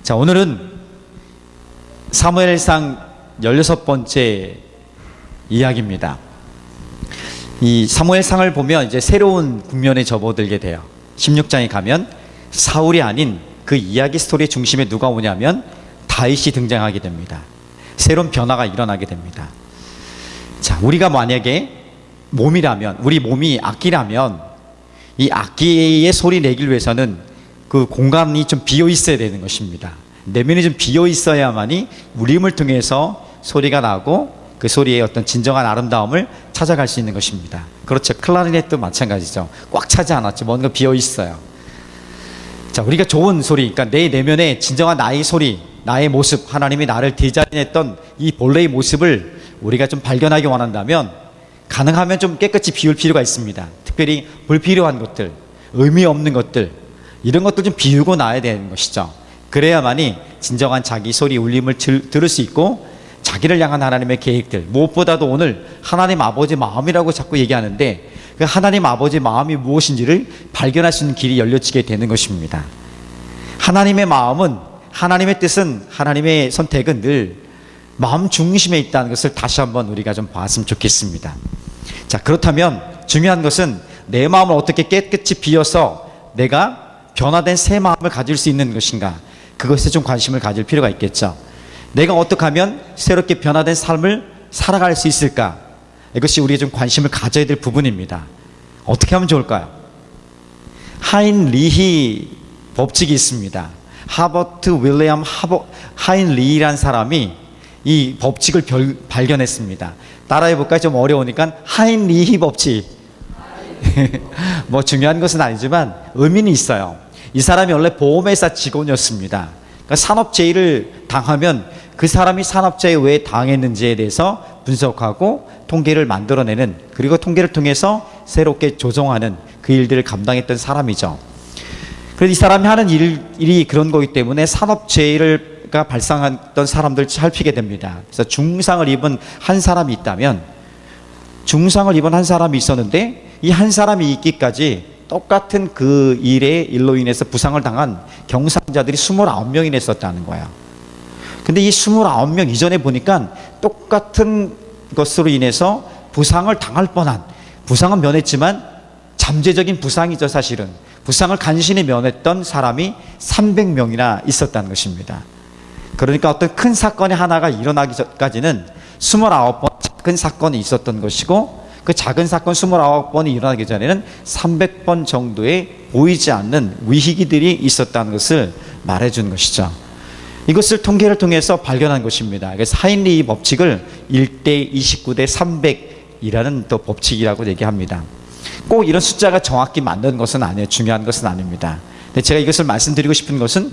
자, 오늘은 사무엘상 16번째 이야기입니다. 이 사무엘상을 보면 이제 새로운 국면에 접어들게 돼요. 16장에 가면 사울이 아닌 그 이야기 스토리의 중심에 누가 오냐면 다윗이 등장하게 됩니다. 새로운 변화가 일어나게 됩니다. 자, 우리가 만약에 몸이라면, 우리 몸이 악기라면 이 악기의 소리 내기 위해서는 그 공간이 좀 비어 있어야 되는 것입니다. 내면이 좀 비어 있어야만이 울림을 통해서 소리가 나고 그 소리의 어떤 진정한 아름다움을 찾아갈 수 있는 것입니다. 그렇죠. 클라리넷도 마찬가지죠. 꽉 차지 않았죠. 뭔가 비어 있어요. 자, 우리가 좋은 소리, 그러니까 내 내면의 진정한 나의 소리, 나의 모습, 하나님이 나를 디자인했던 이 본래의 모습을 우리가 좀 발견하기 원한다면 가능하면 좀 깨끗이 비울 필요가 있습니다. 특별히 불필요한 것들, 의미 없는 것들, 이런 것들 좀 비우고 나야 되는 것이죠. 그래야만이 진정한 자기 소리 울림을 들을 수 있고 자기를 향한 하나님의 계획들, 무엇보다도 오늘 하나님 아버지 마음이라고 자꾸 얘기하는데 그 하나님 아버지 마음이 무엇인지를 발견할 수 있는 길이 열려지게 되는 것입니다. 하나님의 마음은, 하나님의 뜻은, 하나님의 선택은 늘 마음 중심에 있다는 것을 다시 한번 우리가 좀 봤으면 좋겠습니다. 자, 그렇다면 중요한 것은 내 마음을 어떻게 깨끗이 비워서 내가 변화된 새 마음을 가질 수 있는 것인가, 그것에 좀 관심을 가질 필요가 있겠죠. 내가 어떻게 하면 새롭게 변화된 삶을 살아갈 수 있을까, 이것이 우리의 좀 관심을 가져야 될 부분입니다. 어떻게 하면 좋을까요? 하인리히 법칙이 있습니다. 하버트 윌리엄 하인리히라는 사람이 이 법칙을 발견했습니다. 따라해볼까요? 좀 어려우니까 하인리히 법칙. 뭐 중요한 것은 아니지만 의미는 있어요. 이 사람이 원래 보험회사 직원이었습니다. 그러니까 산업재해를 당하면 그 사람이 산업재해 왜 당했는지에 대해서 분석하고 통계를 만들어내는, 그리고 통계를 통해서 새롭게 조정하는 그 일들을 감당했던 사람이죠. 그래서 이 사람이 하는 일이 그런 거기 때문에 산업재해가 발생했던 사람들 살피게 됩니다. 그래서 중상을 입은 한 사람이 있다면, 중상을 입은 한 사람이 있었는데 이 한 사람이 있기까지 똑같은 그 일로 인해서 부상을 당한 경상자들이 29명이나 있었다는 거예요. 근데 이 29명 이전에 보니까 똑같은 것으로 인해서 부상을 당할 뻔한, 부상은 면했지만 잠재적인 부상이죠. 사실은 부상을 간신히 면했던 사람이 300명이나 있었다는 것입니다. 그러니까 어떤 큰 사건이 하나가 일어나기 전까지는 29번 작은 사건이 있었던 것이고, 그 작은 사건 29번이 일어나기 전에는 300번 정도의 보이지 않는 위기들이 있었다는 것을 말해준 것이죠. 이것을 통계를 통해서 발견한 것입니다. 그래서 하인리히 법칙을 1대 29대 300이라는 또 법칙이라고 얘기합니다. 꼭 이런 숫자가 정확히 맞는 것은 아니에요. 중요한 것은 아닙니다. 근데 제가 이것을 말씀드리고 싶은 것은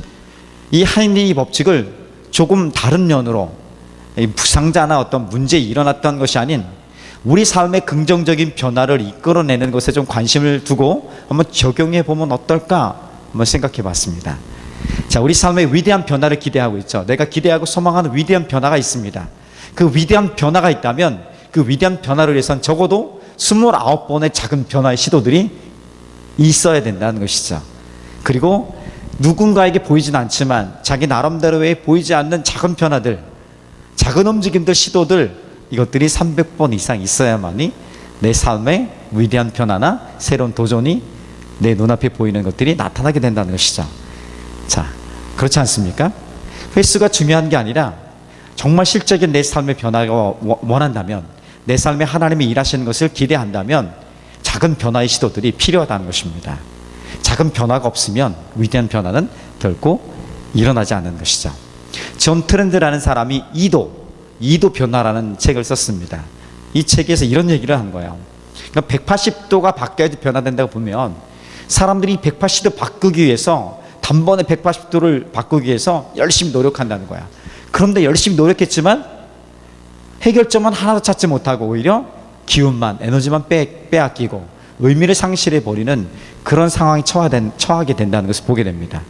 이 하인리히 법칙을 조금 다른 면으로, 부상자나 어떤 문제 일어났던 것이 아닌 우리 삶의 긍정적인 변화를 이끌어내는 것에 좀 관심을 두고 한번 적용해 보면 어떨까 한번 생각해 봤습니다. 자, 우리 삶의 위대한 변화를 기대하고 있죠. 내가 기대하고 소망하는 위대한 변화가 있습니다. 그 위대한 변화가 있다면 그 위대한 변화를 위해서는 적어도 29번의 작은 변화의 시도들이 있어야 된다는 것이죠. 그리고 누군가에게 보이진 않지만 자기 나름대로의 보이지 않는 작은 변화들, 작은 움직임들, 시도들, 이것들이 300번 이상 있어야만이 내 삶의 위대한 변화나 새로운 도전이 내 눈앞에 보이는 것들이 나타나게 된다는 것이죠. 자, 그렇지 않습니까? 횟수가 중요한 게 아니라 정말 실적인 내 삶의 변화가 원한다면, 내 삶에 하나님이 일하시는 것을 기대한다면 작은 변화의 시도들이 필요하다는 것입니다. 작은 변화가 없으면 위대한 변화는 결코 일어나지 않는 것이죠. 존 트렌드라는 사람이 이도 변화라는 책을 썼습니다. 이 책에서 이런 얘기를 한 거예요. 그러니까 180도가 바뀌어야지 변화된다고 보면 사람들이 180도 바꾸기 위해서, 단번에 180도를 바꾸기 위해서 열심히 노력한다는 거야. 그런데 열심히 노력했지만 해결점은 하나도 찾지 못하고 오히려 기운만, 에너지만 빼앗기고 의미를 상실해 버리는 그런 상황에 처하게 된다는 것을 보게 됩니다.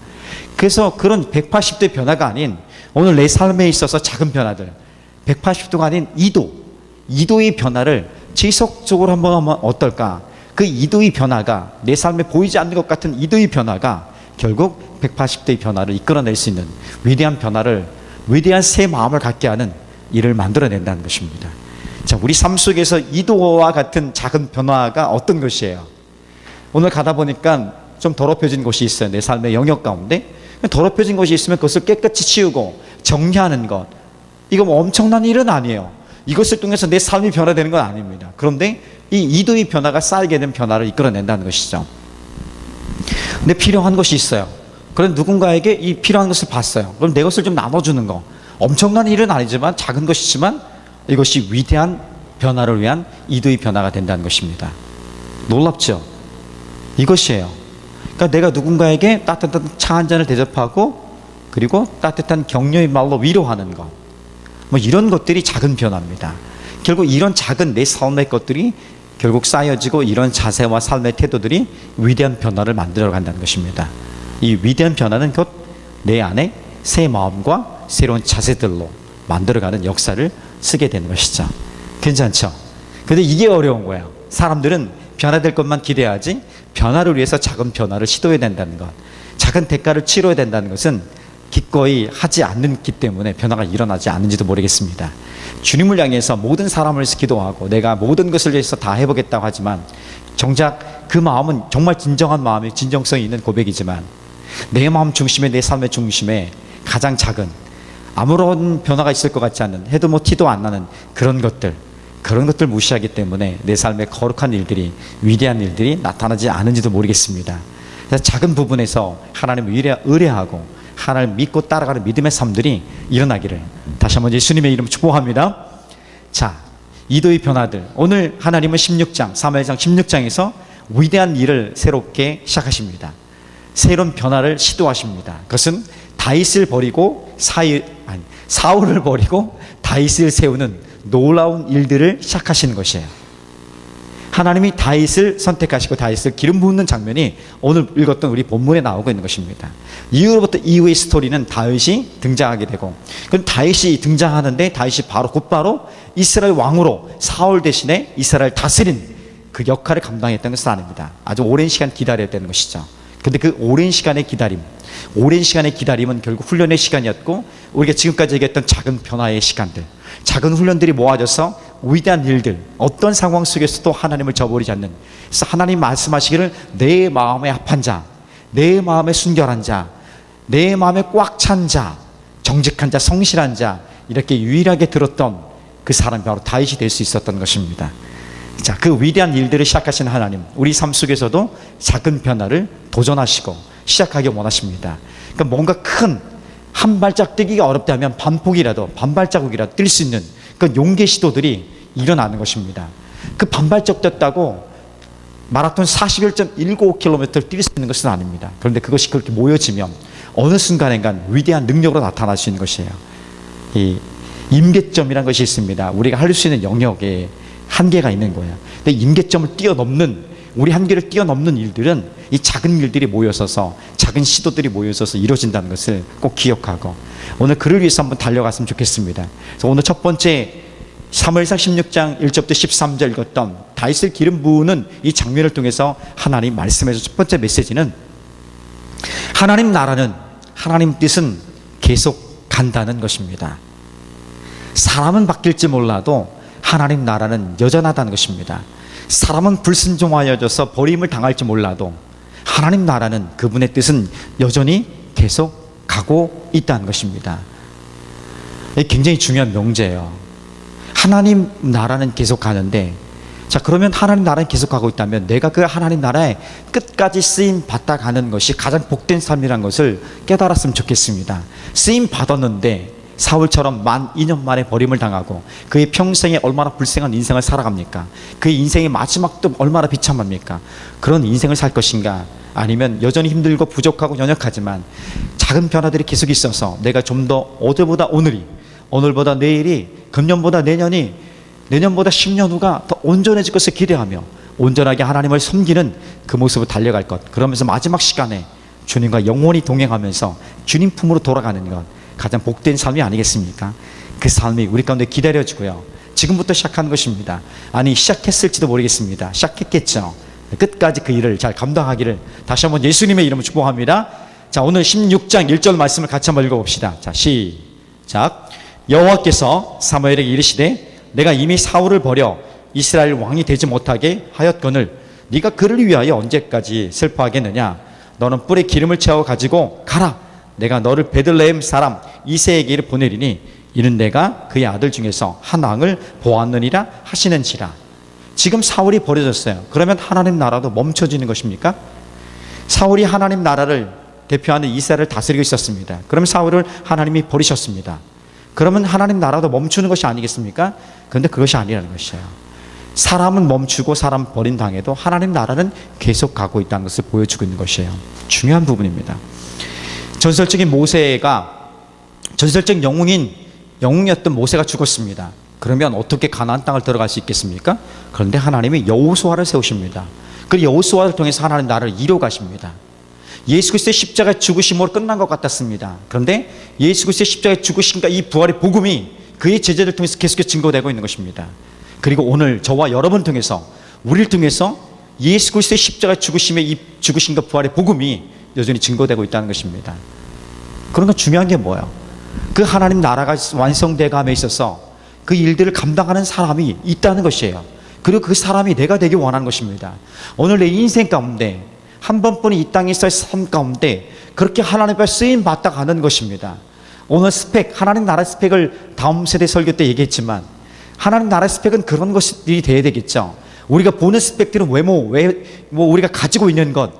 그래서 그런 180도의 변화가 아닌 오늘 내 삶에 있어서 작은 변화들, 180도가 아닌 2도의 변화를 지속적으로 한번 하면 어떨까? 그 2도의 변화가, 내 삶에 보이지 않는 것 같은 2도의 변화가 결국 180도의 변화를 이끌어낼 수 있는 위대한 변화를, 위대한 새 마음을 갖게 하는 일을 만들어낸다는 것입니다. 자, 우리 삶 속에서 이도와 같은 작은 변화가 어떤 것이에요? 오늘 가다 보니까 좀 더럽혀진 곳이 있어요. 내 삶의 영역 가운데 더럽혀진 것이 있으면 그것을 깨끗이 치우고 정리하는 것, 이거 뭐 엄청난 일은 아니에요. 이것을 통해서 내 삶이 변화되는 건 아닙니다. 그런데 이 이도의 변화가 쌓이게 된 변화를 이끌어낸다는 것이죠. 근데 필요한 것이 있어요. 그럼 누군가에게 이 필요한 것을 봤어요. 그럼 내 것을 좀 나눠주는 거, 엄청난 일은 아니지만 작은 것이지만 이것이 위대한 변화를 위한 이도의 변화가 된다는 것입니다. 놀랍죠? 이것이에요. 그러니까 내가 누군가에게 따뜻한 차 한 잔을 대접하고 그리고 따뜻한 격려의 말로 위로하는 것, 뭐 이런 것들이 작은 변화입니다. 결국 이런 작은 내 삶의 것들이 결국 쌓여지고 이런 자세와 삶의 태도들이 위대한 변화를 만들어 간다는 것입니다. 이 위대한 변화는 곧 내 안에 새 마음과 새로운 자세들로 만들어가는 역사를 쓰게 되는 것이죠. 괜찮죠? 근데 이게 어려운 거예요. 사람들은 변화될 것만 기대하지 변화를 위해서 작은 변화를 시도해야 된다는 것, 작은 대가를 치러야 된다는 것은 기꺼이 하지 않기 때문에 변화가 일어나지 않는지도 모르겠습니다. 주님을 향해서 모든 사람을 위해서 기도하고 내가 모든 것을 위해서 다 해보겠다고 하지만 정작 그 마음은 정말 진정한 마음이 진정성이 있는 고백이지만 내 마음 중심에, 내 삶의 중심에 가장 작은, 아무런 변화가 있을 것 같지 않은, 해도 뭐 티도 안 나는 그런 것들 무시하기 때문에 내 삶에 거룩한 일들이, 위대한 일들이 나타나지 않은지도 모르겠습니다. 그래서 작은 부분에서 하나님을 의뢰하고 하나님을 믿고 따라가는 믿음의 삶들이 일어나기를 다시 한번 예수님의 이름 축복합니다. 자, 이도의 변화들, 오늘 하나님은 16장, 사무엘상 16장에서 위대한 일을 새롭게 시작하십니다. 새로운 변화를 시도하십니다. 그것은 다윗을 버리고 사울을 버리고 다윗을 세우는 놀라운 일들을 시작하시는 것이에요. 하나님이 다윗을 선택하시고 다윗을 기름 붓는 장면이 오늘 읽었던 우리 본문에 나오고 있는 것입니다. 이후로부터 이후의 스토리는 다윗이 등장하게 되고, 그럼 다윗이 등장하는데 다윗이 곧바로 이스라엘 왕으로 사울 대신에 이스라엘 다스린 그 역할을 감당했던 것은 아닙니다. 아주 오랜 시간 기다려야 되는 것이죠. 근데 그 오랜 시간의 기다림은 결국 훈련의 시간이었고, 우리가 지금까지 얘기했던 작은 변화의 시간들, 작은 훈련들이 모아져서 위대한 일들, 어떤 상황 속에서도 하나님을 저버리지 않는, 그래서 하나님 말씀하시기를 내 마음에 합한 자, 내 마음에 순결한 자, 내 마음에 꽉 찬 자, 정직한 자, 성실한 자, 이렇게 유일하게 들었던 그 사람이 바로 다윗이 될 수 있었던 것입니다. 자, 그 위대한 일들을 시작하신 하나님, 우리 삶 속에서도 작은 변화를 도전하시고 시작하기 원하십니다. 그러니까 뭔가 큰 한 발짝 뛰기가 어렵다면 반발자국이라도 뛸 수 있는 그 용기 시도들이 일어나는 것입니다. 그 반발짝 뛰었다고 마라톤 41.195km를 뛸 수 있는 것은 아닙니다. 그런데 그것이 그렇게 모여지면 어느 순간인간 위대한 능력으로 나타날 수 있는 것이에요. 이 임계점이라는 것이 있습니다. 우리가 할 수 있는 영역에 한계가 있는 거예요. 근데 임계점을 뛰어넘는, 우리 한계를 뛰어넘는 일들은 이 작은 일들이 모여서서, 작은 시도들이 모여서서 이루어진다는 것을 꼭 기억하고 오늘 그를 위해서 한번 달려갔으면 좋겠습니다. 그래서 오늘 첫 번째 사무엘상 16장 1절부터 13절 읽었던 다윗을 기름 부으는 이 장면을 통해서 하나님 말씀에서 첫 번째 메시지는 하나님 나라는, 하나님 뜻은 계속 간다는 것입니다. 사람은 바뀔지 몰라도 하나님 나라는 여전하다는 것입니다. 사람은 불순종하여져서 버림을 당할지 몰라도 하나님 나라는, 그분의 뜻은 여전히 계속 가고 있다는 것입니다. 이게 굉장히 중요한 명제예요. 하나님 나라는 계속 가는데, 자, 그러면 하나님 나라는 계속 가고 있다면 내가 그 하나님 나라에 끝까지 쓰임 받다 가는 것이 가장 복된 삶이라는 것을 깨달았으면 좋겠습니다. 쓰임 받았는데 사울처럼 만 2년 만에 버림을 당하고 그의 평생에 얼마나 불행한 인생을 살아갑니까? 그의 인생의 마지막도 얼마나 비참합니까? 그런 인생을 살 것인가? 아니면 여전히 힘들고 부족하고 연약하지만 작은 변화들이 계속 있어서 내가 좀 더 어제보다 오늘보다 내일이, 금년보다 내년이, 내년보다 10년 후가 더 온전해질 것을 기대하며 온전하게 하나님을 섬기는 그 모습으로 달려갈 것, 그러면서 마지막 시간에 주님과 영원히 동행하면서 주님 품으로 돌아가는 것, 가장 복된 삶이 아니겠습니까? 그 삶이 우리 가운데 기다려지고요. 지금부터 시작하는 것입니다. 아니, 시작했을지도 모르겠습니다. 시작했겠죠. 끝까지 그 일을 잘 감당하기를 다시 한번 예수님의 이름으로 축복합니다. 자, 오늘 16장 1절 말씀을 같이 한번 읽어봅시다. 자, 시작. 여호와께서 사무엘에게 이르시되 내가 이미 사울을 버려 이스라엘 왕이 되지 못하게 하였거늘 네가 그를 위하여 언제까지 슬퍼하겠느냐. 너는 뿔에 기름을 채워 가지고 가라. 내가 너를 베들레헴 사람 이새에게 보내리니 이는 내가 그의 아들 중에서 한 왕을 보았느니라 하시는지라. 지금 사울이 버려졌어요. 그러면 하나님 나라도 멈춰지는 것입니까? 사울이 하나님 나라를 대표하는 이스라엘을 다스리고 있었습니다. 그럼 사울을 하나님이 버리셨습니다. 그러면 하나님 나라도 멈추는 것이 아니겠습니까? 그런데 그것이 아니라는 것이에요. 사람은 멈추고 사람 버린 당해도 하나님 나라는 계속 가고 있다는 것을 보여주고 있는 것이에요. 중요한 부분입니다. 전설적인 영웅이었던 모세가 죽었습니다. 그러면 어떻게 가나안 땅을 들어갈 수 있겠습니까? 그런데 하나님이 여호수아를 세우십니다. 그 여호수아를 통해서 하나님 나라를 이루어 가십니다. 예수 그리스도의 십자가 죽으심으로 끝난 것 같았습니다. 그런데 예수 그리스도의 십자가 죽으심과 이 부활의 복음이 그의 제자들을 통해서 계속해서 증거되고 있는 것입니다. 그리고 오늘 저와 여러분 통해서, 우리를 통해서 예수 그리스도의 십자가 죽으심의 이 죽으심과 부활의 복음이 여전히 증거되고 있다는 것입니다. 그러니까 중요한 게 뭐예요? 그 하나님 나라가 완성되감에 있어서 그 일들을 감당하는 사람이 있다는 것이에요. 그리고 그 사람이 내가 되기 원하는 것입니다. 오늘 내 인생 가운데 한 번뿐이 이 땅에서의 삶 가운데 그렇게 하나님 앞에 쓰임 받다 가는 것입니다. 오늘 스펙, 하나님 나라 스펙을 다음 세대 설교 때 얘기했지만 하나님 나라 스펙은 그런 것들이 돼야 되겠죠. 우리가 보는 스펙들은 외모, 우리가 가지고 있는 것,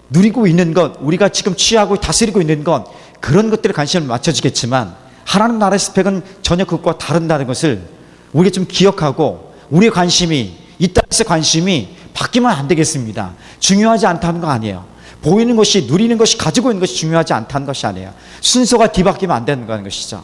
누리고 있는 것, 우리가 지금 취하고 다스리고 있는 것, 그런 것들에 관심을 맞춰지겠지만 하나님 나라의 스펙은 전혀 그것과 다른다는 것을 우리가 좀 기억하고 우리의 관심이, 이 땅에서 관심이 바뀌면 안 되겠습니다. 중요하지 않다는 거 아니에요. 보이는 것이, 누리는 것이, 가지고 있는 것이 중요하지 않다는 것이 아니에요. 순서가 뒤바뀌면 안 되는 것이죠.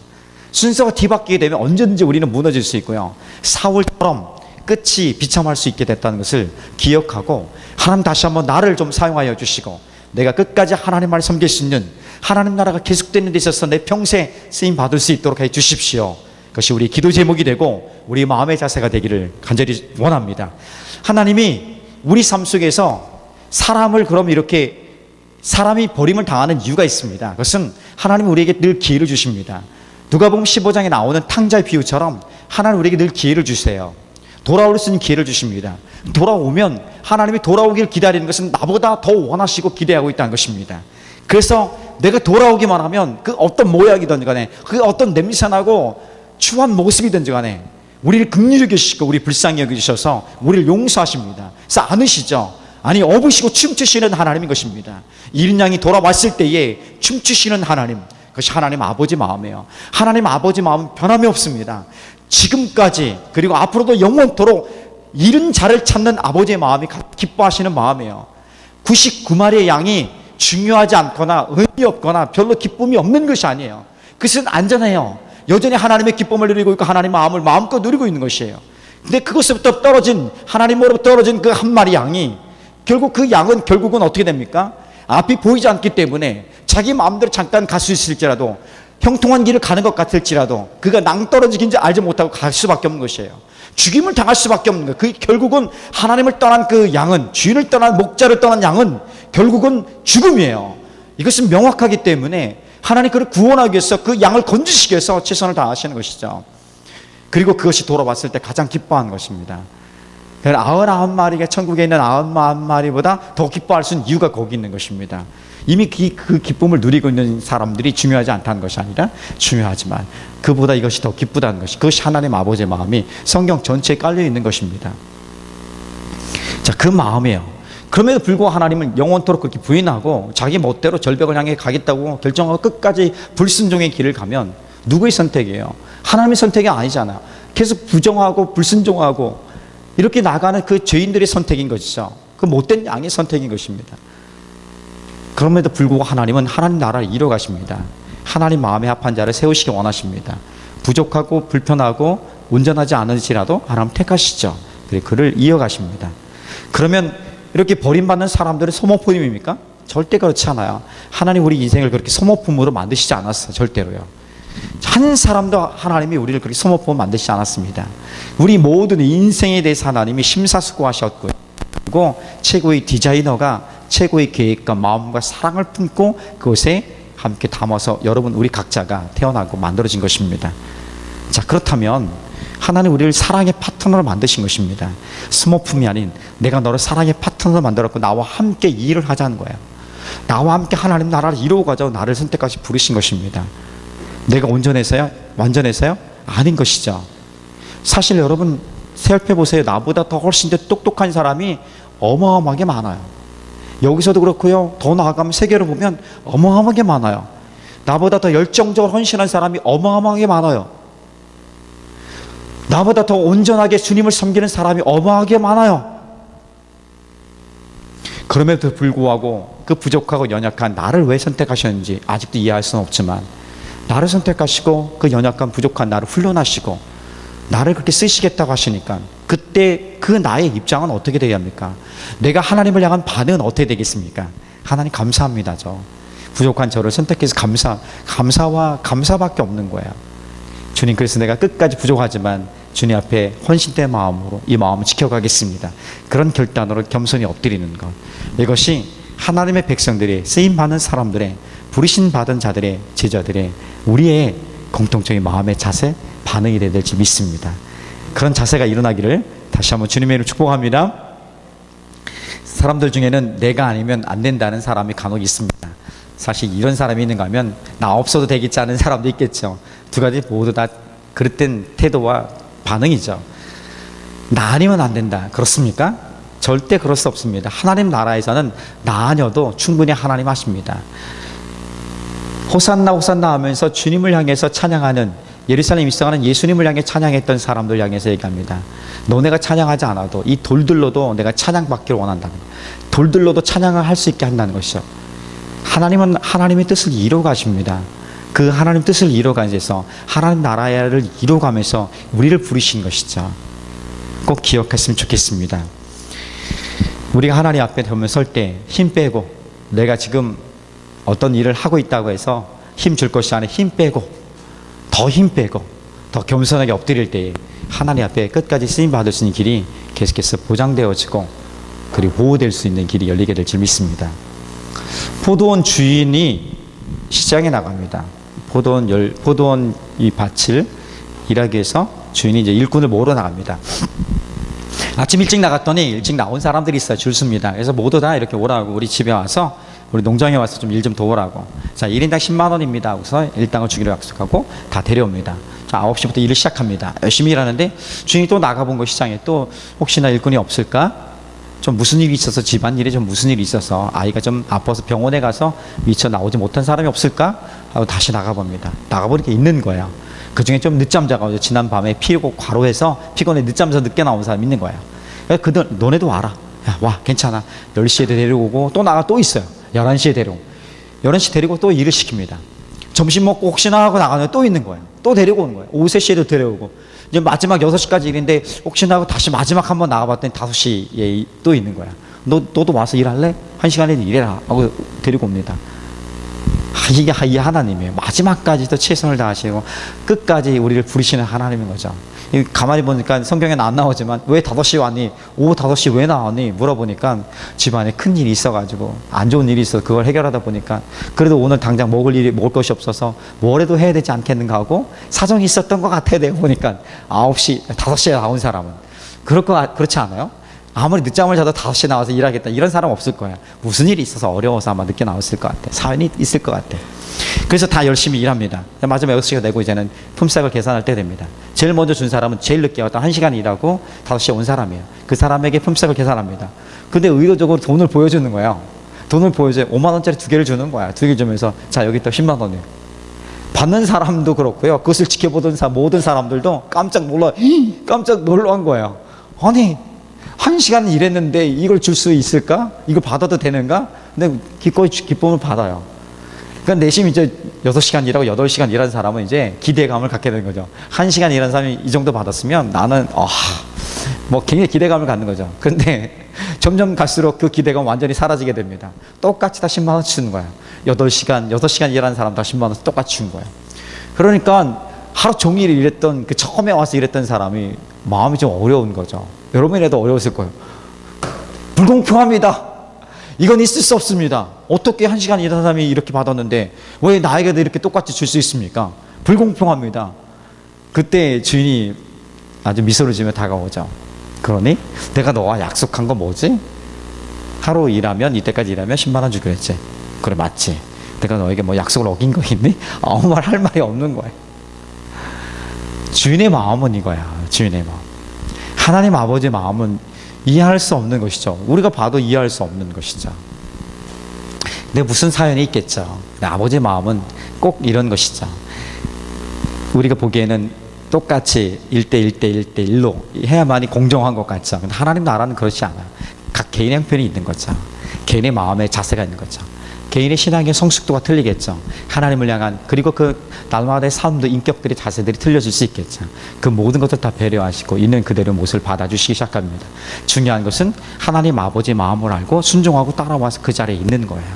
순서가 뒤바뀌게 되면 언제든지 우리는 무너질 수 있고요. 사울처럼 끝이 비참할 수 있게 됐다는 것을 기억하고 하나님 다시 한번 나를 좀 사용하여 주시고 내가 끝까지 하나님을 섬길 수 있는, 하나님 나라가 계속되는 데 있어서 내 평생 쓰임 받을 수 있도록 해 주십시오. 그것이 우리 기도 제목이 되고 우리 마음의 자세가 되기를 간절히 원합니다. 하나님이 우리 삶 속에서 사람을 그럼 이렇게 사람이 버림을 당하는 이유가 있습니다. 그것은 하나님이 우리에게 늘 기회를 주십니다. 누가복음 15장에 나오는 탕자의 비유처럼 하나님 우리에게 늘 기회를 주세요. 돌아올 수 있는 기회를 주십니다. 돌아오면 하나님이 돌아오길 기다리는 것은 나보다 더 원하시고 기대하고 있다는 것입니다. 그래서 내가 돌아오기만 하면 그 어떤 모양이든 간에, 그 어떤 냄새나고 추한 모습이든지 간에 우리를 긍휼히 여기시고 우리 불쌍히 여기셔서 우리를 용서하십니다. 그래서 안으시죠. 아니, 업으시고 춤추시는 하나님인 것입니다. 이른 양이 돌아왔을 때에 춤추시는 하나님, 그것이 하나님 아버지 마음이에요. 하나님 아버지 마음은 변함이 없습니다. 지금까지 그리고 앞으로도 영원토록 잃은 자를 찾는 아버지의 마음이 기뻐하시는 마음이에요. 99마리의 양이 중요하지 않거나 의미 없거나 별로 기쁨이 없는 것이 아니에요. 그것은 안전해요. 여전히 하나님의 기쁨을 누리고 있고 하나님의 마음을 마음껏 누리고 있는 것이에요. 근데 그것부터 떨어진, 하나님으로부터 떨어진 그 한 마리 양이 결국 그 양은 결국은 어떻게 됩니까? 앞이 보이지 않기 때문에 자기 마음대로 잠깐 갈 수 있을지라도, 형통한 길을 가는 것 같을지라도 그가 낭떠러지긴지 알지 못하고 갈 수밖에 없는 것이에요. 죽임을 당할 수밖에 없는 거예요. 그 결국은 하나님을 떠난 그 양은, 주인을 떠난, 목자를 떠난 양은 결국은 죽음이에요. 이것은 명확하기 때문에 하나님 그를 구원하기 위해서 그 양을 건지시기 위해서 최선을 다하시는 것이죠. 그리고 그것이 돌아왔을 때 가장 기뻐하는 것입니다. 99마리가 천국에 있는 99마리보다 더 기뻐할 수 있는 이유가 거기 있는 것입니다. 이미 그 기쁨을 누리고 있는 사람들이 중요하지 않다는 것이 아니라 중요하지만 그보다 이것이 더 기쁘다는 것이, 그것이 하나님 아버지의 마음이 성경 전체에 깔려 있는 것입니다. 자, 그 마음이에요. 그럼에도 불구하고 하나님은 영원토록 그렇게 부인하고 자기 멋대로 절벽을 향해 가겠다고 결정하고 끝까지 불순종의 길을 가면 누구의 선택이에요? 하나님의 선택이 아니잖아요. 계속 부정하고 불순종하고 이렇게 나가는 그 죄인들의 선택인 것이죠. 그 못된 양의 선택인 것입니다. 그럼에도 불구하고 하나님은 하나님 나라를 이뤄 가십니다. 하나님 마음에 합한 자를 세우시기 원하십니다. 부족하고 불편하고 온전하지 않을지라도 하나님 택하시죠. 그리고 그를 이어가십니다. 그러면 이렇게 버림받는 사람들은 소모품입니까? 절대 그렇지 않아요. 하나님 우리 인생을 그렇게 소모품으로 만드시지 않았어요. 절대로요. 한 사람도 하나님이 우리를 그렇게 소모품으로 만드시지 않았습니다. 우리 모든 인생에 대해서 하나님이 심사숙고하셨고요. 그리고 최고의 디자이너가 최고의 계획과 마음과 사랑을 품고 그곳에 함께 담아서 여러분 우리 각자가 태어나고 만들어진 것입니다. 자, 그렇다면 하나님 우리를 사랑의 파트너로 만드신 것입니다. 스머품이 아닌 내가 너를 사랑의 파트너로 만들었고 나와 함께 일을 하자는 거예요. 나와 함께 하나님 나라를 이루어 가자고 나를 선택하시 부르신 것입니다. 내가 온전해서요? 완전해서요? 아닌 것이죠. 사실 여러분 살펴보세요. 나보다 더 훨씬 더 똑똑한 사람이 어마어마하게 많아요. 여기서도 그렇고요. 더 나아가면 세계로 보면 어마어마하게 많아요. 나보다 더 열정적으로 헌신한 사람이 어마어마하게 많아요. 나보다 더 온전하게 주님을 섬기는 사람이 어마어마하게 많아요. 그럼에도 불구하고 그 부족하고 연약한 나를 왜 선택하셨는지 아직도 이해할 수는 없지만 나를 선택하시고 그 연약한 부족한 나를 훈련하시고 나를 그렇게 쓰시겠다고 하시니까 그때 그 나의 입장은 어떻게 되어야 합니까? 내가 하나님을 향한 반응은 어떻게 되겠습니까? 하나님 감사합니다죠. 부족한 저를 선택해서 감사와 감사밖에 없는 거예요. 주님, 그래서 내가 끝까지 부족하지만 주님 앞에 헌신된 마음으로 이 마음을 지켜가겠습니다. 그런 결단으로 겸손히 엎드리는 것. 이것이 하나님의 백성들의 쓰임받는 사람들의 부르심 받은 자들의 제자들의 우리의 공통적인 마음의 자세, 반응이 되야 될지 믿습니다. 그런 자세가 일어나기를 다시 한번 주님의 이름으로 축복합니다. 사람들 중에는 내가 아니면 안 된다는 사람이 간혹 있습니다. 사실 이런 사람이 있는가 하면 나 없어도 되겠지 않은 사람도 있겠죠. 두 가지 모두 다 그릇된 태도와 반응이죠. 나 아니면 안 된다. 그렇습니까? 절대 그럴 수 없습니다. 하나님 나라에서는 나 아니어도 충분히 하나님 하십니다. 호산나 호산나 하면서 주님을 향해서 찬양하는 예루살렘 입성하는 예수님을 향해 찬양했던 사람들 향해서 얘기합니다. 너네가 찬양하지 않아도 이 돌들로도 내가 찬양받기를 원한다는 거예요. 돌들로도 찬양을 할 수 있게 한다는 것이죠. 하나님은 하나님의 뜻을 이루어 가십니다. 그 하나님 뜻을 이루어가면서 하나님 나라를 이루어가면서 우리를 부르신 것이죠. 꼭 기억했으면 좋겠습니다. 우리가 하나님 앞에 설 때 힘 빼고 내가 지금 어떤 일을 하고 있다고 해서 힘 줄 것이 아니라 힘 빼고 더 겸손하게 엎드릴 때에 하나님 앞에 끝까지 쓰임받을 수 있는 길이 계속해서 보장되어지고 그리고 보호될 수 있는 길이 열리게 될 줄 믿습니다. 포도원 주인이 시장에 나갑니다. 포도원 이 밭을 일하기 위해서 주인이 이제 일꾼을 모으러 나갑니다. 아침 일찍 나갔더니 일찍 나온 사람들이 있어요. 줄 섭니다. 그래서 모두 다 이렇게 오라고 우리 집에 와서 우리 농장에 와서 좀 일 좀 도우라고. 자, 1인당 10만 원입니다. 그래서 일당을 주기로 약속하고 다 데려옵니다. 자, 9시부터 일을 시작합니다. 열심히 일하는데 주인이 또 나가본 거 시장에 또 혹시나 일꾼이 없을까? 좀 무슨 일이 있어서 집안일에 좀 무슨 일이 있어서 아이가 좀 아파서 병원에 가서 미처 나오지 못한 사람이 없을까? 하고 다시 나가봅니다. 나가보니까 있는 거예요. 그 중에 좀 늦잠 자가지고 지난 밤에 피고 과로해서 피곤해 늦잠 자서 늦게 나온 사람이 있는 거예요. 그들 너네도 와라. 야, 와 괜찮아. 10시에 데리고 또 나가 또 있어요. 11시에 데리고 11시 데리고 또 일을 시킵니다. 점심 먹고 혹시나 하고 나가면 또 있는 거예요. 또 데리고 오는 거예요. 오후 3시에도 데려오고 이제 마지막 6시까지 일인데 혹시나 하고 다시 마지막 한번 나가봤더니 5시에 또 있는 거야. 너도 와서 일할래? 1시간에 일해라 하고 데리고 옵니다. 이게 이 하나님이에요. 마지막까지도 최선을 다하시고 끝까지 우리를 부르시는 하나님인 거죠. 가만히 보니까 성경에는 안 나오지만 왜 5시에 왔니? 오후 5시 왜 나왔니? 물어보니까 집안에 큰 일이 있어가지고 안 좋은 일이 있어서 그걸 해결하다 보니까 그래도 오늘 당장 먹을 것이 없어서 뭐라도 해야 되지 않겠는가 하고 사정이 있었던 것 같아요. 내가 보니까 5시에 나온 사람은 그렇지 않아요? 아무리 늦잠을 자도 5시에 나와서 일하겠다 이런 사람 없을 거야. 무슨 일이 있어서 어려워서 아마 늦게 나왔을 것 같아. 사연이 있을 것 같아. 그래서 다 열심히 일합니다. 마지막 6시가 되고 이제는 품삯을 계산할 때 됩니다. 제일 먼저 준 사람은 제일 늦게 왔다 1시간 일하고 5시에 온 사람이에요. 그 사람에게 품삯을 계산합니다. 근데 의도적으로 돈을 보여주는 거예요. 돈을 보여줘요. 5만 원짜리 2개를 주는 거야. 2개 주면서 자 여기 또 10만 원이에요. 받는 사람도 그렇고요. 그것을 지켜보던 모든 사람들도 깜짝 놀란 거예요. 아니 1시간 일했는데 이걸 줄 수 있을까? 이걸 받아도 되는가? 근데 기쁨을 받아요. 그러니까 내심 이제 6시간 일하고 8시간 일한 사람은 이제 기대감을 갖게 되는 거죠. 1시간 일한 사람이 이 정도 받았으면 나는 굉장히 기대감을 갖는 거죠. 그런데 점점 갈수록 그 기대감 완전히 사라지게 됩니다. 똑같이 다 10만 원씩 주는 거예요. 6시간 일한 사람 다 10만 원 똑같이 준 거예요. 그러니까 하루 종일 일했던 처음에 와서 일했던 사람이 마음이 좀 어려운 거죠. 여러분이라도 어려웠을 거예요. 불공평합니다. 이건 있을 수 없습니다. 어떻게 1시간 일한 사람이 이렇게 받았는데 왜 나에게도 이렇게 똑같이 줄 수 있습니까? 불공평합니다. 그때 주인이 아주 미소를 지으며 다가오죠. 그러니 내가 너와 약속한 거 뭐지? 하루 일하면, 이때까지 일하면 10만 원 주기로 했지. 그래, 맞지. 내가 너에게 뭐 약속을 어긴 거 있니? 아무 말 할 말이 없는 거야. 주인의 마음은 이거야. 주인의 마음. 하나님 아버지의 마음은 이해할 수 없는 것이죠. 우리가 봐도 이해할 수 없는 것이죠. 근데 무슨 사연이 있겠죠. 근데 아버지의 마음은 꼭 이런 것이죠. 우리가 보기에는 똑같이 1대1로 해야만이 공정한 것 같죠. 근데 하나님 나라는 그렇지 않아요. 각 개인의 형편이 있는 거죠. 개인의 마음의 자세가 있는 거죠. 개인의 신앙의 성숙도가 틀리겠죠. 하나님을 향한, 그리고 그 날마다의 삶도 인격들이, 자세들이 틀려질 수 있겠죠. 그 모든 것을 다 배려하시고 있는 그대로 모습을 받아주시기 시작합니다. 중요한 것은 하나님 아버지의 마음을 알고 순종하고 따라와서 그 자리에 있는 거예요.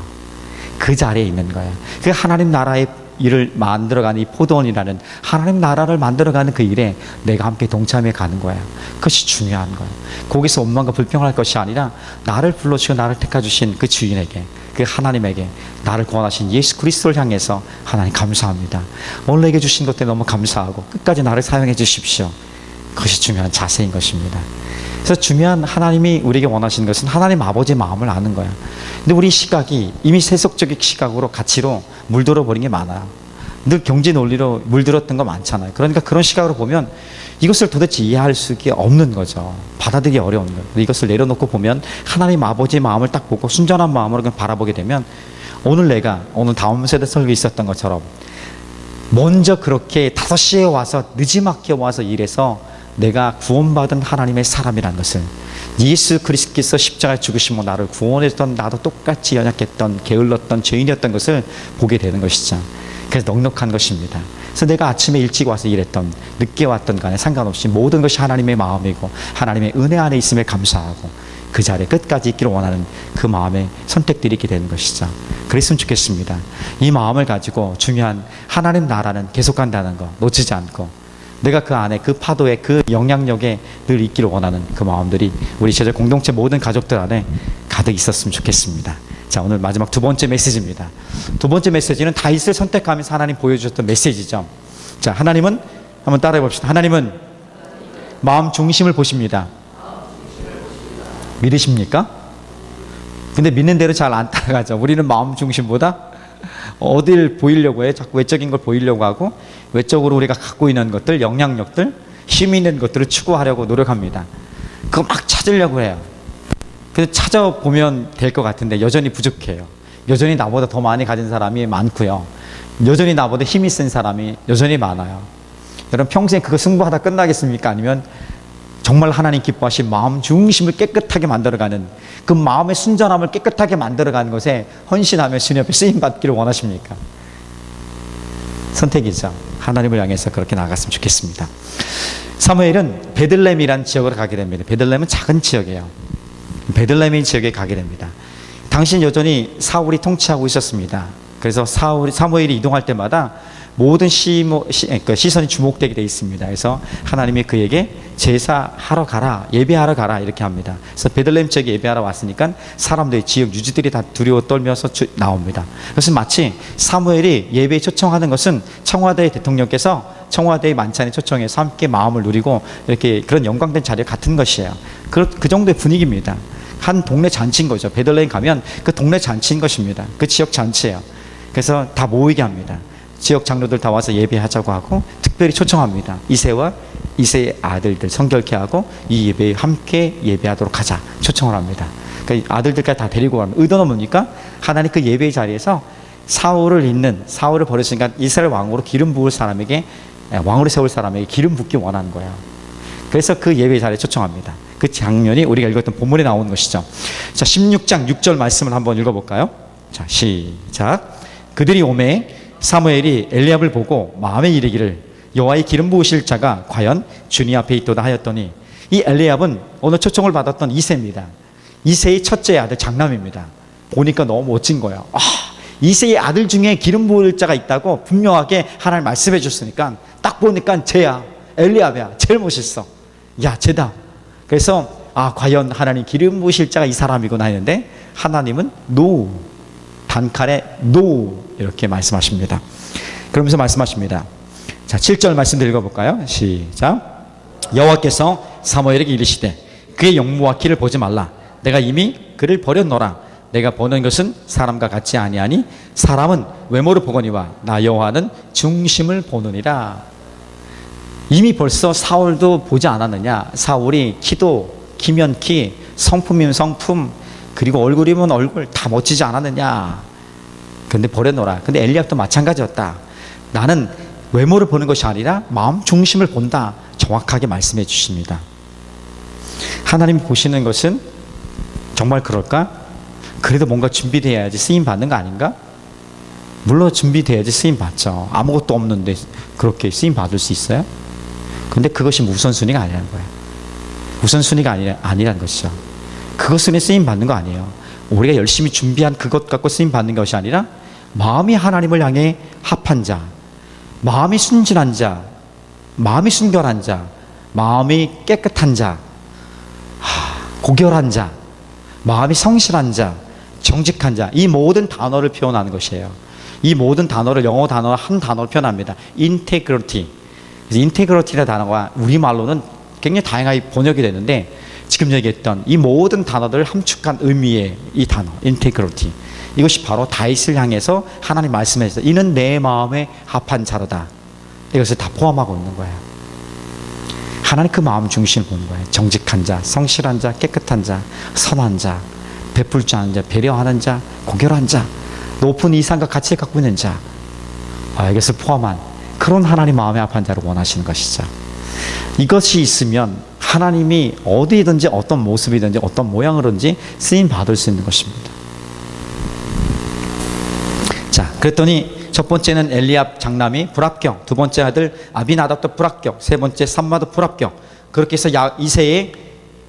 그 자리에 있는 거예요. 그 하나님 나라의 일을 만들어가는 이 포도원이라는 하나님 나라를 만들어가는 그 일에 내가 함께 동참해 가는 거예요. 그것이 중요한 거예요. 거기서 원망과 불평할 것이 아니라 나를 불러주시고 나를 택해주신 그 주인에게, 그 하나님에게, 나를 구원하신 예수 그리스도를 향해서 하나님 감사합니다. 오늘 내게 주신 것 때문에 너무 감사하고 끝까지 나를 사용해 주십시오. 그것이 중요한 자세인 것입니다. 그래서 중요한, 하나님이 우리에게 원하시는 것은 하나님 아버지의 마음을 아는 거야. 근데 우리 시각이 이미 세속적인 시각으로, 가치로 물들어 버린 게 많아요. 늘 경제 논리로 물들었던 거 많잖아요. 그러니까 그런 시각으로 보면 이것을 도대체 이해할 수가 없는 거죠. 받아들이기 어려운 거예요. 이것을 내려놓고 보면 하나님 아버지의 마음을 딱 보고 순전한 마음으로 그냥 바라보게 되면, 오늘 다음 세대 설교에 있었던 것처럼 먼저 그렇게 5시에 와서 늦지막히 와서 일해서 내가 구원받은 하나님의 사람이라는 것을, 예수 그리스도께서 십자가에 죽으시고 나를 구원했던, 나도 똑같이 연약했던, 게을렀던 죄인이었던 것을 보게 되는 것이죠. 그래서 넉넉한 것입니다. 그래서 내가 아침에 일찍 와서 일했던, 늦게 왔던 간에 상관없이 모든 것이 하나님의 마음이고 하나님의 은혜 안에 있음에 감사하고 그 자리에 끝까지 있기를 원하는 그 마음의 선택들이 있게 되는 것이죠. 그랬으면 좋겠습니다. 이 마음을 가지고 중요한 하나님 나라는 계속간다는 거 놓치지 않고, 내가 그 안에, 그 파도에, 그 영향력에 늘 있기를 원하는 그 마음들이 우리 제자 공동체 모든 가족들 안에 가득 있었으면 좋겠습니다. 자, 오늘 마지막 두 번째 메시지입니다. 두 번째 메시지는 다윗을 선택하면서 하나님 보여주셨던 메시지죠. 자, 하나님은, 한번 따라해 봅시다. 하나님은 마음 중심을 보십니다. 믿으십니까? 근데 믿는 대로 잘 안 따라가죠. 우리는 마음 중심보다 어딜 보이려고 해? 자꾸 외적인 걸 보이려고 하고, 외적으로 우리가 갖고 있는 것들, 영향력들, 힘 있는 것들을 추구하려고 노력합니다. 그거 막 찾으려고 해요. 그래서 찾아보면 될 것 같은데 여전히 부족해요. 여전히 나보다 더 많이 가진 사람이 많고요. 여전히 나보다 힘이 센 사람이 여전히 많아요. 여러분, 평생 그거 승부하다 끝나겠습니까? 아니면 정말 하나님 기뻐하신 마음 중심을 깨끗하게 만들어가는, 그 마음의 순전함을 깨끗하게 만들어가는 것에 헌신하며 주님 앞에 쓰임받기를 원하십니까? 선택이죠. 하나님을 향해서 그렇게 나아갔으면 좋겠습니다. 사무엘은 베들레헴이라는 지역으로 가게 됩니다. 베들레헴은 작은 지역이에요. 베들레헴 지역에 가게 됩니다. 당시는 여전히 사울이 통치하고 있었습니다. 그래서 사무엘이 이동할 때마다 모든 시선이 주목되게 되어 있습니다. 그래서 하나님이 그에게 제사하러 가라, 예배하러 가라 이렇게 합니다. 그래서 베들레헴 지역에 예배하러 왔으니까 사람들이, 지역 유지들이 다 두려워 떨면서 나옵니다. 그래서 마치 사무엘이 예배에 초청하는 것은 청와대 대통령께서 청와대의 만찬에 초청해서 함께 마음을 누리고 이렇게 그런 영광된 자리에 같은 것이에요. 그 정도의 분위기입니다. 한 동네 잔치인 거죠. 베들레헴 가면 그 동네 잔치인 것입니다. 그 지역 잔치예요. 그래서 다 모이게 합니다. 지역 장로들 다 와서 예배하자고 하고 특별히 초청합니다. 이새와 이새의 아들들 성결케 하고 이 예배에 함께 예배하도록 하자 초청을 합니다. 그러니까 아들들까지 다 데리고 갑니다. 의도는 뭡니까? 하나님 그 예배의 자리에서 사울을 버렸으니까 이스라엘 왕으로 기름 부을 사람에게, 왕으로 세울 사람에게 기름 붓기 원하는 거예요. 그래서 그 예배의 자리에 초청합니다. 그 장면이 우리가 읽었던 본문에 나오는 것이죠. 자, 16장 6절 말씀을 한번 읽어볼까요? 자, 시작. 그들이 오매 사무엘이 엘리압을 보고 마음에 이르기를 여호와의 기름 부으실 자가 과연 주님 앞에 있도다 하였더니, 이 엘리압은 오늘 초청을 받았던 이새입니다. 이새의 첫째 아들 장남입니다. 보니까 너무 멋진 거예요. 이새의 아들 중에 기름 부을 자가 있다고 분명하게 하나님 말씀해 줬으니까 딱 보니까 쟤야, 엘리압이야, 제일 멋있어. 야, 쟤다. 그래서 과연 하나님 기름 부으실 자가 이 사람이구나 했는데 하나님은 노, 단칼에 노 이렇게 말씀하십니다. 그러면서 말씀하십니다. 자, 7절 말씀 읽어볼까요? 시작. 여호와께서 사무엘에게 이르시되 그의 영모와 키를 보지 말라. 내가 이미 그를 버렸노라. 내가 보는 것은 사람과 같지 아니하니 사람은 외모를 보거니와 나 여호와는 중심을 보느니라. 이미 벌써 사울도 보지 않았느냐? 사울이 키도 키면 키, 성품이면 성품, 그리고 얼굴이면 얼굴 다 멋지지 않았느냐? 근데 버려놓으라. 근데 엘리압도 마찬가지였다. 나는 외모를 보는 것이 아니라 마음 중심을 본다. 정확하게 말씀해 주십니다. 하나님 보시는 것은 정말 그럴까? 그래도 뭔가 준비되어야지 쓰임 받는 거 아닌가? 물론 준비돼야지 쓰임 받죠. 아무것도 없는데 그렇게 쓰임 받을 수 있어요? 근데 그것이 우선순위가 아니라는 거예요. 우선순위가 아니라는 것이죠. 그것은 쓰임 받는 거 아니에요. 우리가 열심히 준비한 그것 갖고 쓰임 받는 것이 아니라 마음이 하나님을 향해 합한 자, 마음이 순진한 자, 마음이 순결한 자, 마음이 깨끗한 자, 고결한 자, 마음이 성실한 자, 정직한 자, 이 모든 단어를 표현하는 것이에요. 이 모든 단어를 영어 단어 한 단어로 표현합니다. integrity. 인테그리티라는 단어가 우리말로는 굉장히 다양하게 번역이 되는데 지금 얘기했던 이 모든 단어들을 함축한 의미의 이 단어 인테그리티, 이것이 바로 다윗을 향해서 하나님 말씀하셔서 이는 내 마음에 합한 자로다. 이것을 다 포함하고 있는 거예요. 하나님 그 마음 중심을 보는 거예요. 정직한 자, 성실한 자, 깨끗한 자, 선한 자, 베풀 줄 아는 자, 배려하는 자, 고결한 자, 높은 이상과 가치를 갖고 있는 자, 이것을 포함한 그런 하나님 마음에 합한 자를 원하시는 것이죠. 이것이 있으면 하나님이 어디든지 어떤 모습이든지 어떤 모양으로든지 쓰임 받을 수 있는 것입니다. 자, 그랬더니 첫 번째는 엘리압 장남이 불합격, 두 번째 아들 아비나답도 불합격, 세 번째 삼마도 불합격. 그렇게 해서 이새의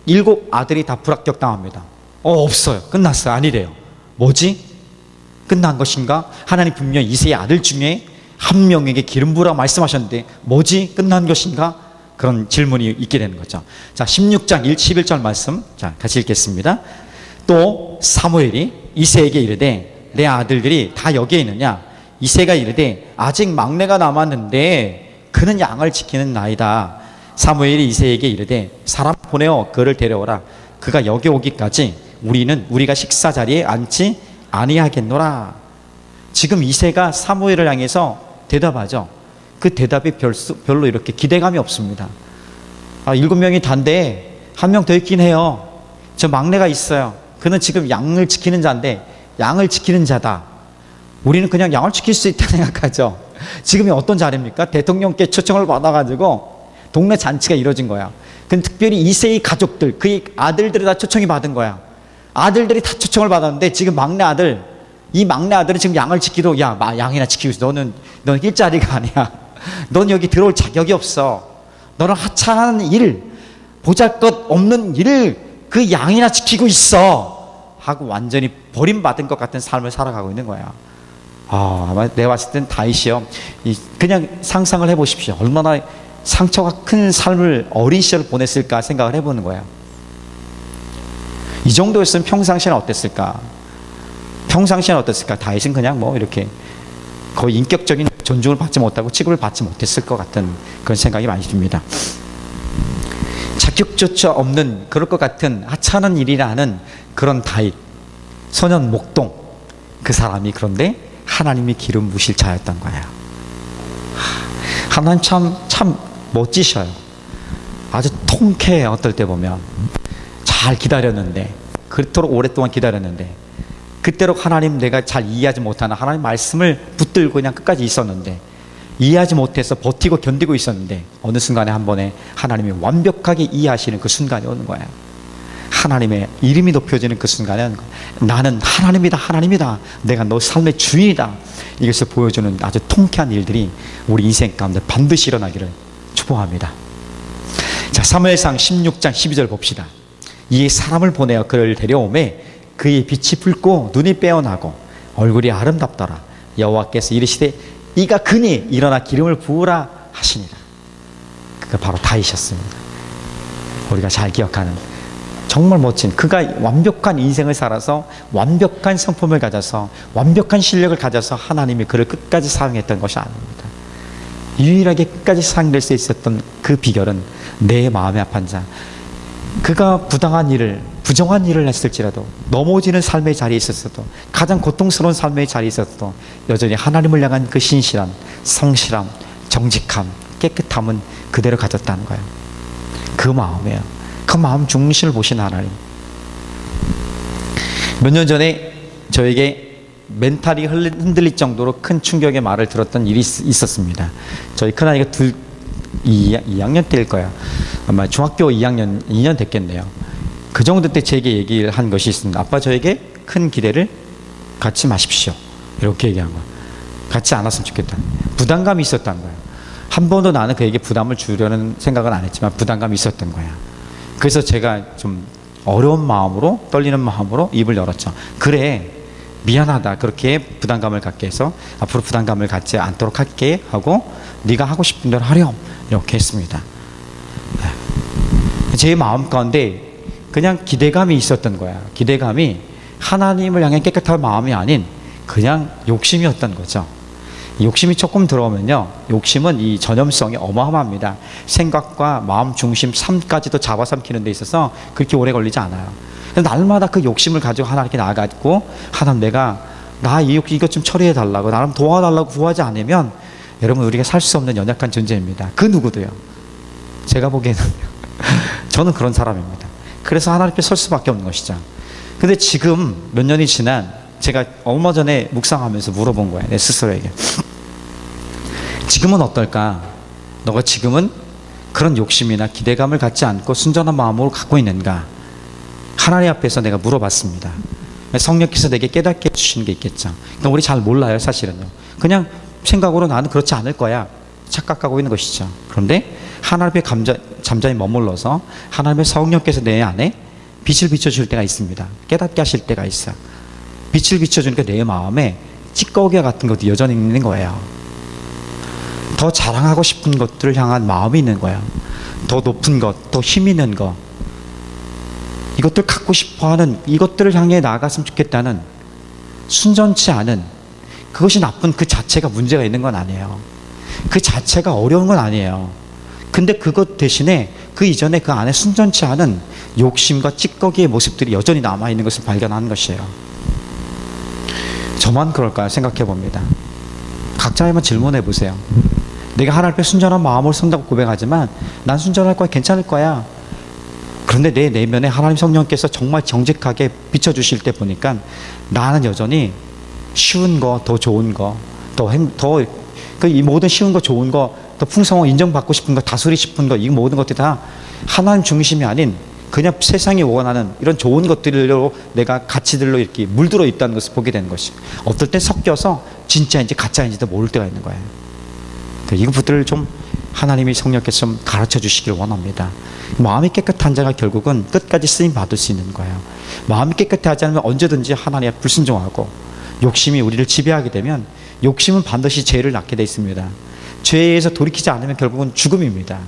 7 아들이 다 불합격 당합니다. 없어요. 끝났어요. 아니래요. 뭐지? 끝난 것인가? 하나님 분명 이새의 아들 중에 한 명에게 기름 부으라고 말씀하셨는데 뭐지? 끝난 것인가? 그런 질문이 있게 되는 거죠. 자, 16장 11절 말씀, 자, 같이 읽겠습니다. 또 사무엘이 이새에게 이르되 내 아들들이 다 여기에 있느냐? 이새가 이르되 아직 막내가 남았는데 그는 양을 지키는 나이다. 사무엘이 이새에게 이르되 사람 보내어 그를 데려오라. 그가 여기 오기까지 우리가 식사 자리에 앉지 아니하겠노라. 지금 이새가 사무엘을 향해서 대답하죠. 그 대답이 별로 이렇게 기대감이 없습니다. 7명이 단데 한 명 더 있긴 해요. 저 막내가 있어요. 그는 지금 양을 지키는 자인데 양을 지키는 자다. 우리는 그냥 양을 지킬 수 있다 생각하죠. 지금이 어떤 자리입니까? 대통령께 초청을 받아가지고 동네 잔치가 이루어진 거야. 근데 특별히 이새의 가족들, 그의 아들들이 다 초청이 받은 거야. 아들들이 다 초청을 받았는데 지금 이 막내 아들은 지금 양을 지키도록, 야, 양이나 지키고 있어. 너는 일자리가 아니야. 넌 여기 들어올 자격이 없어. 너는 하찮은 일, 보잘것 없는 일을 그 양이나 지키고 있어. 하고 완전히 버림받은 것 같은 삶을 살아가고 있는 거야. 아마 내가 봤을 땐 다윗이요. 그냥 상상을 해보십시오. 얼마나 상처가 큰 삶을 어린 시절을 보냈을까 생각을 해보는 거예요. 이 정도였으면 평상시에는 어땠을까? 다윗은 그냥 뭐 이렇게 거의 인격적인 존중을 받지 못하고 취급을 받지 못했을 것 같은 그런 생각이 많이 듭니다. 자격조차 없는 그럴 것 같은 하찮은 일이라 하는 그런 다윗, 소년 목동, 그 사람이 그런데 하나님이 기름 부으실 자였던 거예요. 하나님 참 멋지셔요. 아주 통쾌해요. 어떨 때 보면 잘 기다렸는데, 그토록 오랫동안 기다렸는데, 그때록 하나님 내가 잘 이해하지 못하는 하나님 말씀을 붙들고 그냥 끝까지 있었는데, 이해하지 못해서 버티고 견디고 있었는데 어느 순간에 한 번에 하나님이 완벽하게 이해하시는 그 순간이 오는 거예요. 하나님의 이름이 높여지는 그 순간에 나는 하나님이다. 내가 너 삶의 주인이다. 이것을 보여주는 아주 통쾌한 일들이 우리 인생 가운데 반드시 일어나기를 축복합니다. 자, 사무엘상 16장 12절 봅시다. 이 사람을 보내어 그를 데려오매 그의 빛이 붉고 눈이 빼어나고 얼굴이 아름답더라. 여호와께서 이르시되 이가 그니 일어나 기름을 부으라 하시니라. 그가 바로 다윗이었습니다. 우리가 잘 기억하는 정말 멋진, 그가 완벽한 인생을 살아서 완벽한 성품을 가져서 완벽한 실력을 가져서 하나님이 그를 끝까지 사용했던 것이 아닙니다. 유일하게 끝까지 사용될 수 있었던 그 비결은 내 마음의 합한 자, 그가 부당한 일을, 부정한 일을 했을지라도, 넘어지는 삶의 자리에 있었어도, 가장 고통스러운 삶의 자리에 있었어도 여전히 하나님을 향한 그 신실함, 성실함, 정직함, 깨끗함은 그대로 가졌다는 거예요. 그 마음이에요. 그 마음 중심을 보신 하나님. 몇 년 전에 저에게 멘탈이 흔들릴 정도로 큰 충격의 말을 들었던 일이 있었습니다. 저희 큰아이가 2학년 때일 거야. 아마 중학교 2년 됐겠네요. 그 정도 때 제게 얘기를 한 것이 있습니다. 아빠, 저에게 큰 기대를 갖지 마십시오. 이렇게 얘기한 거야. 갖지 않았으면 좋겠다. 부담감이 있었다는 거야. 한 번도 나는 그에게 부담을 주려는 생각은 안 했지만 부담감이 있었던 거야. 그래서 제가 좀 어려운 마음으로, 떨리는 마음으로 입을 열었죠. 그래, 미안하다. 그렇게 부담감을 갖게 해서 앞으로 부담감을 갖지 않도록 할게 하고 네가 하고 싶은 대로 하렴. 이렇게 했습니다. 제 마음 가운데 그냥 기대감이 있었던 거야. 기대감이 하나님을 향해 깨끗한 마음이 아닌 그냥 욕심이었던 거죠. 욕심이 조금 들어오면요, 욕심은 이 전염성이 어마어마합니다. 생각과 마음 중심 삶까지도 잡아삼키는 데 있어서 그렇게 오래 걸리지 않아요. 날마다 그 욕심을 가지고 하나님께 나아가고, 하나님 내가 이것 좀 처리해 달라고, 나를 도와달라고 구하지 않으면 여러분 우리가 살 수 없는 연약한 존재입니다. 그 누구도요. 제가 보기에는 저는 그런 사람입니다. 그래서 하나님께 설 수밖에 없는 것이죠. 근데 지금 몇 년이 지난, 제가 얼마 전에 묵상하면서 물어본 거예요, 내 스스로에게. 지금은 어떨까? 너가 지금은 그런 욕심이나 기대감을 갖지 않고 순전한 마음으로 갖고 있는가? 하나님 앞에서 내가 물어봤습니다. 성령께서 내게 깨닫게 해주시는 게 있겠죠. 그러니까 우리 잘 몰라요, 사실은요. 그냥 생각으로 나는 그렇지 않을 거야 착각하고 있는 것이죠. 그런데 하나님 앞에 잠잠히 머물러서 하나님의 성령께서 내 안에 빛을 비춰줄 때가 있습니다. 깨닫게 하실 때가 있어요. 빛을 비춰주니까 내 마음에 찌꺼기 같은 것도 여전히 있는 거예요. 더 자랑하고 싶은 것들을 향한 마음이 있는 거예요. 더 높은 것, 더 힘 있는 것, 이것들 갖고 싶어하는, 이것들을 향해 나아갔으면 좋겠다는 순전치 않은, 그것이 나쁜 그 자체가 문제가 있는 건 아니에요. 그 자체가 어려운 건 아니에요. 근데 그것 대신에 그 이전에 그 안에 순전치 않은 욕심과 찌꺼기의 모습들이 여전히 남아있는 것을 발견하는 것이에요. 저만 그럴까요? 생각해 봅니다. 각자에만 질문해 보세요. 내가 하나님 앞에 순전한 마음으로 선다고 고백하지만 난 순전할 거야, 괜찮을 거야. 그런데 내 내면에 하나님 성령께서 정말 정직하게 비춰주실 때 보니까 나는 여전히 쉬운 거, 더 좋은 거, 이 모든 쉬운 거, 좋은 거, 더 풍성하고 인정받고 싶은 거, 다스리고 싶은 거, 이 모든 것들이 다 하나님 중심이 아닌 그냥 세상이 원하는 이런 좋은 것들로 내가 가치들로 이렇게 물들어 있다는 것을 보게 되는 것이, 어떨 때 섞여서 진짜인지 가짜인지도 모를 때가 있는 거예요. 이것들을 좀 하나님이 성령께서 좀 가르쳐 주시길 원합니다. 마음이 깨끗한 자가 결국은 끝까지 쓰임 받을 수 있는 거예요. 마음이 깨끗하지 않으면 언제든지 하나님에 불순종하고 욕심이 우리를 지배하게 되면, 욕심은 반드시 죄를 낳게 되어 있습니다. 죄에서 돌이키지 않으면 결국은 죽음입니다.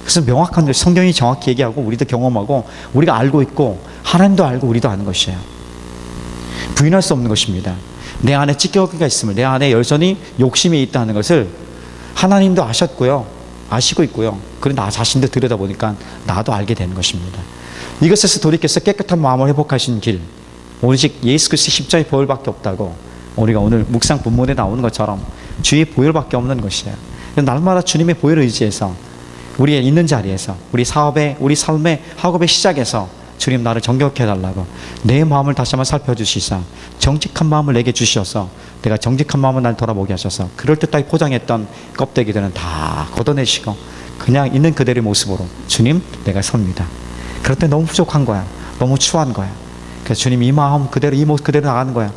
그래서 명확한 걸 성경이 정확히 얘기하고 우리도 경험하고 우리가 알고 있고 하나님도 알고 우리도 아는 것이에요. 부인할 수 없는 것입니다. 내 안에 찌꺼기가 있음을, 내 안에 여전히 욕심이 있다는 것을 하나님도 아셨고요, 아시고 있고요. 그런데 나 자신도 들여다보니까 나도 알게 되는 것입니다. 이것에서 돌이켜서 깨끗한 마음을 회복하신 길, 오직 예수 그리스도의 십자가의 보혈밖에 없다고 우리가 오늘 묵상 본문에 나오는 것처럼 주의 보혈밖에 없는 것이에요. 날마다 주님의 보혈을 의지해서 우리의 있는 자리에서, 우리 사업에, 우리 삶의 학업의 시작에서 주님 나를 정결케 해달라고 내 마음을 다시 한번 살펴주시사 정직한 마음을 내게 주셔서 내가 정직한 마음을 날 돌아보게 하셔서 그럴듯하게 포장했던 껍데기들은 다 걷어내시고 그냥 있는 그대로의 모습으로 주님 내가 섭니다. 그럴 때 너무 부족한 거야, 너무 추한 거야. 그래서 주님 이 마음 그대로, 이 모습 그대로 나가는 거야.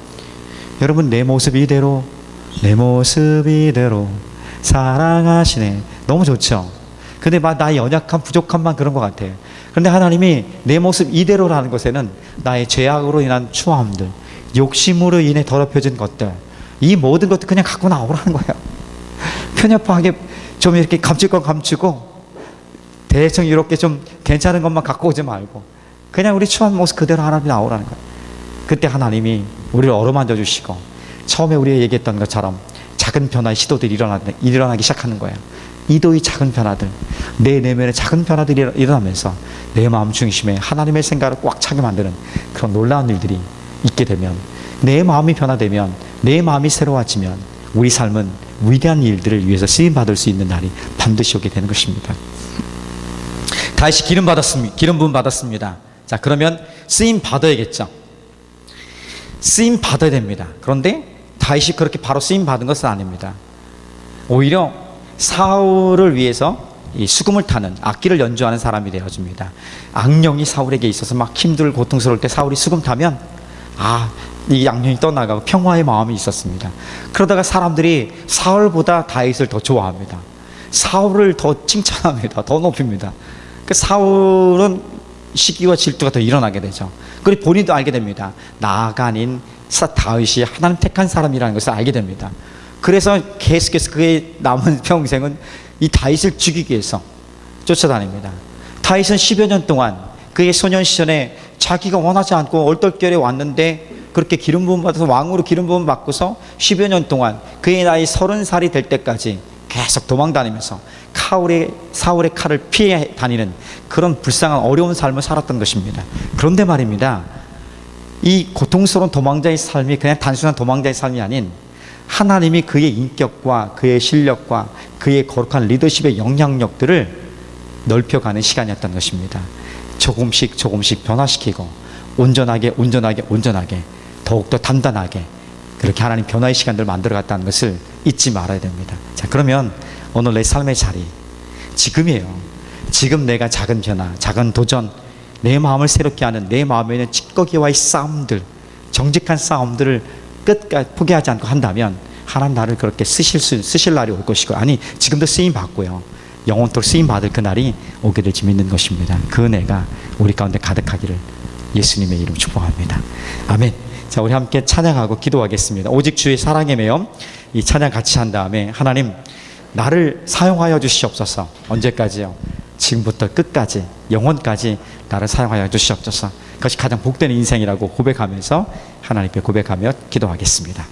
여러분 내 모습 이대로, 내 모습 이대로 사랑하시네, 너무 좋죠. 근데 막 나의 연약한 부족함만 그런 것 같아요. 그런데 하나님이 내 모습 이대로라는 것에는 나의 죄악으로 인한 추함들, 욕심으로 인해 더럽혀진 것들, 이 모든 것들 그냥 갖고 나오라는 거예요. 편협하게 좀 이렇게 감출 건 감추고 대충 이렇게 좀 괜찮은 것만 갖고 오지 말고 그냥 우리 처한 모습 그대로 하나님이 나오라는 거예요. 그때 하나님이 우리를 어루만져 주시고 처음에 우리가 얘기했던 것처럼 작은 변화의 시도들이 일어나기 시작하는 거예요. 이도의 작은 변화들, 내 내면에 작은 변화들이 일어나면서 내 마음 중심에 하나님의 생각을 꽉 차게 만드는 그런 놀라운 일들이 있게 되면, 내 마음이 변화되면, 내 마음이 새로워지면 우리 삶은 위대한 일들을 위해서 쓰임받을 수 있는 날이 반드시 오게 되는 것입니다. 다시 기름 부음 받았습니다. 자, 그러면 쓰임 받아야겠죠. 쓰임 받아야 됩니다. 그런데 다윗이 그렇게 바로 쓰임 받은 것은 아닙니다. 오히려 사울을 위해서 이 수금을 타는, 악기를 연주하는 사람이 되어줍니다. 악령이 사울에게 있어서 막 힘들고 고통스러울 때 사울이 수금 타면 이 악령이 떠나가고 평화의 마음이 있었습니다. 그러다가 사람들이 사울보다 다윗을 더 좋아합니다. 사울을 더 칭찬합니다. 더 높입니다. 그 사울은 시기와 질투가 더 일어나게 되죠. 그리고 본인도 알게 됩니다. 나가 아닌 다윗이 하나님 택한 사람이라는 것을 알게 됩니다. 그래서 계속해서 그의 남은 평생은 이 다윗을 죽이기 위해서 쫓아다닙니다. 다윗은 10여 년 동안 그의 소년 시절에 자기가 원하지 않고 얼떨결에 왔는데 그렇게 기름 부음 받아서 왕으로 기름 부음 받고서 10여 년 동안 그의 나이 30살이 될 때까지 계속 도망다니면서 사울의 칼을 피해 다니는 그런 불쌍한 어려운 삶을 살았던 것입니다. 그런데 말입니다, 이 고통스러운 도망자의 삶이 그냥 단순한 도망자의 삶이 아닌 하나님이 그의 인격과 그의 실력과 그의 거룩한 리더십의 영향력들을 넓혀가는 시간이었던 것입니다. 조금씩 변화시키고 온전하게 더욱더 단단하게 그렇게 하나님 변화의 시간들을 만들어갔다는 것을 잊지 말아야 됩니다. 자, 그러면 오늘 내 삶의 자리, 지금이에요. 지금 내가 작은 변화, 작은 도전, 내 마음을 새롭게 하는 내 마음에 있는 찌꺼기와의 싸움들, 정직한 싸움들을 끝까지 포기하지 않고 한다면 하나님 나를 그렇게 쓰실 날이 올 것이고, 아니 지금도 쓰임 받고요, 영원토록 쓰임 받을 그 날이 오게 될지 믿는 것입니다. 그 은혜가 우리 가운데 가득하기를 예수님의 이름 축복합니다. 아멘. 자, 우리 함께 찬양하고 기도하겠습니다. 오직 주의 사랑에 매여 이 찬양 같이 한 다음에, 하나님 나를 사용하여 주시옵소서. 언제까지요? 지금부터 끝까지, 영원까지 나를 사용하여 주시옵소서. 그것이 가장 복된 인생이라고 고백하면서 하나님께 고백하며 기도하겠습니다.